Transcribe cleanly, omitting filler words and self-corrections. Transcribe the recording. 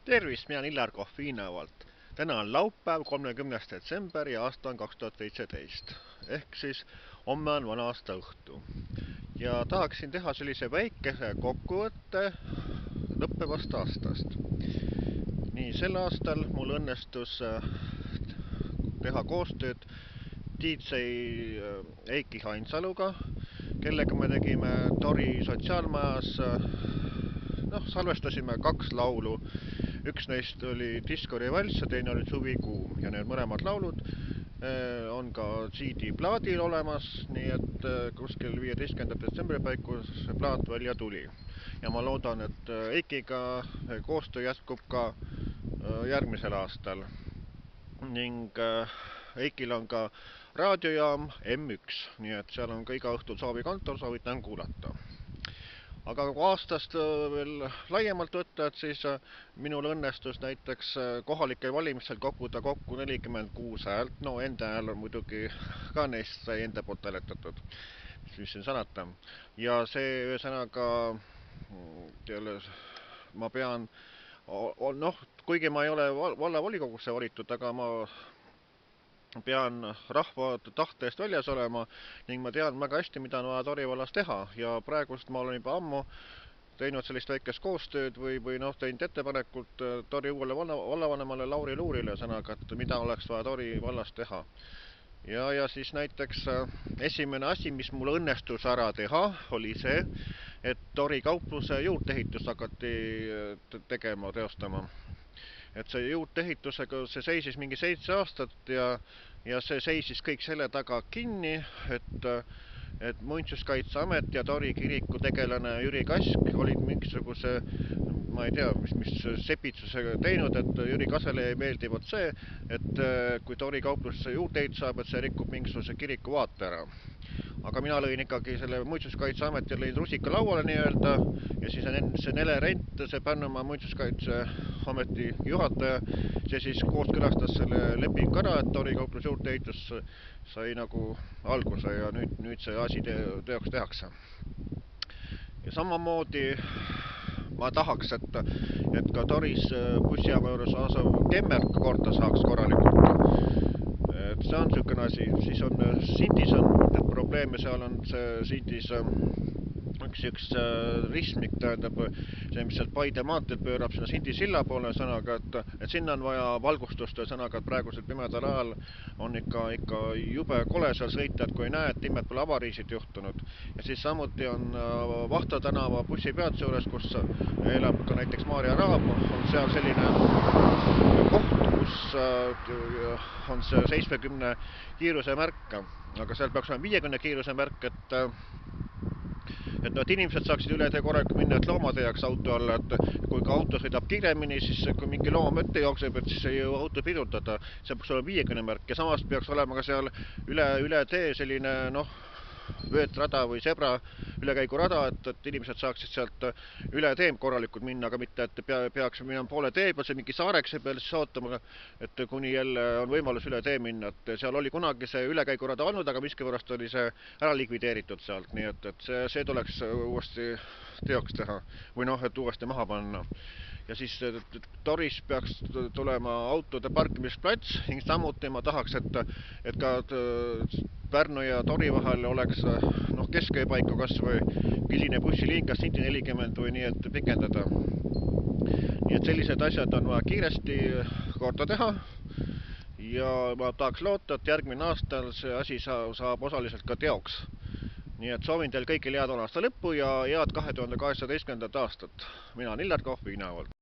Tervist, mina olen Illar Kohv Viinavalt. Täna on laupäev, 30. detsember ja aasta on 2017. Ehk siis homme on vana aasta õhtu. Ja tahaksin teha sellise väikese kokkuvõtte lõppevast aastast. Nii, sel aastal mul õnnestus teha koostööd DJ Eiki Hainsaluga, kellega me tegime Tori sotsiaalmajas, salvestasime 2 laulu. Üks neist oli Diskori valss ja teine oli Suvikuum ja need mõlemad laulud on ka CD-plaadil olemas, nii et kuskil 15. detsembri paiku see plaat välja tuli. Ja ma loodan, et Eikiga koostöö jätkub ka järgmisel aastal. Ning Eikil on ka raadiojaam M1, nii et seal on ka iga õhtul soovikantor, soovitan kuulata. Aga kui aastast veel laiemalt võtta, et siis minul õnnestus näiteks kohalikel valimistel koguda kokku 46 häält. No enda hääl on muidugi ka neist sai enda poolt hääletatud, mis siin sanata. Ja see ühesõnaga ma pean, kuigi ma ei ole vallavolikogusse valitud, aga ma pean rahva tahte eest väljas olema ning ma tean väga hästi, mida on vaja Tori vallas teha. Ja praegust ma olen juba ammu teinud sellist väikest koostööd või teinud ettepanekut Tori uuele vallavanemale Lauri Luurile sõnaga, et mida oleks vaja Tori vallas teha. Ja siis näiteks esimene asi, mis mul õnnestus ära teha, oli see, et Tori kaupluse juurdeehitus hakati teostama. Et see juurdeehitusega see seisis mingi 7 aastat ja see seisis kõik selle taga kinni, et Muinsuskaitseamet ja Tori kiriku tegelane Jüri Kask olid mingisuguse, ma ei tea, mis sepitsusega teinud, et Jüri Kasele ei meeldi see, et kui Tori kauplus juurdeehitus saab, et see rikub mingisuguse kiriku vaate ära. Aga mina lõin ikkagi selle Muinsuskaitseameti lõin rusika lauale nii-öelda ja siis see Nele Rent, see Pärnumaa Muinsuskaitseameti juhataja, see siis kooskõlastas selle leping ära, et Tori kauplus juurdeehitus sai nagu alguse ja nüüd see asi teoks tehakse. Ja samamoodi ma tahaks, et ka Toris bussijaama juures asuv Kemmerk korda saaks korralikult. Et see on niisugune asi, siis on Sindis on probleeme, seal on see Sindis üks ristmik, tähendab see, mis sealt Paide maanteed pöörab sinna Sindi silla poole sõnaga, et sinna on vaja valgustust ja sõnaga, et praegusel pimedal ajal on ikka jube kole seal sõita, et kui ei näe, et timmed pole avariisid juhtunud. Ja siis samuti on Vahta tänava bussipeatuse juures, kus elab ka näiteks Maarja Raab, on seal selline koht, kus on see 70 kiiruse märk, aga seal peaks olema 50 kiiruse märk, et inimesed saaksid üle tee korralikult minna, et loomad ei jääks auto alla, et kui ka auto sõidab kiiremini, siis kui mingi loom ette jookseb, et siis ei jõua auto pidurdada, see peaks olema 50 märk ja samas peaks olema ka seal üle tee selline vöötrada või zebra ülekäigurada, et inimesed saaksid sealt üle tee korralikult minna, aga mitte, et peaks minema poole tee peal, see mingi saarekse peal siis ootama, et kuni jälle on võimalus üle tee minna, et seal oli kunagi see ülekäigurada olnud, aga miskipärast oli see ära likvideeritud sealt, nii et see tuleks uuesti teoks teha või et uuesti maha panna. Ja siis Toris peaks tulema autode parkimisplats ning samuti ma tahaks, et ka Pärnu ja Tori vahel oleks keskööpaiku kas või pilline bussiliin, kas Sindi 40 või nii, et pikendada. Nii et sellised asjad on vaja kiiresti korda teha ja ma tahaks loota, et järgmine aastal see asi saab osaliselt ka teoks. Nii et soovin teil kõigile head aasta lõppu ja head 2018. aastat. Mina olen Illar Kohv Viinavalt.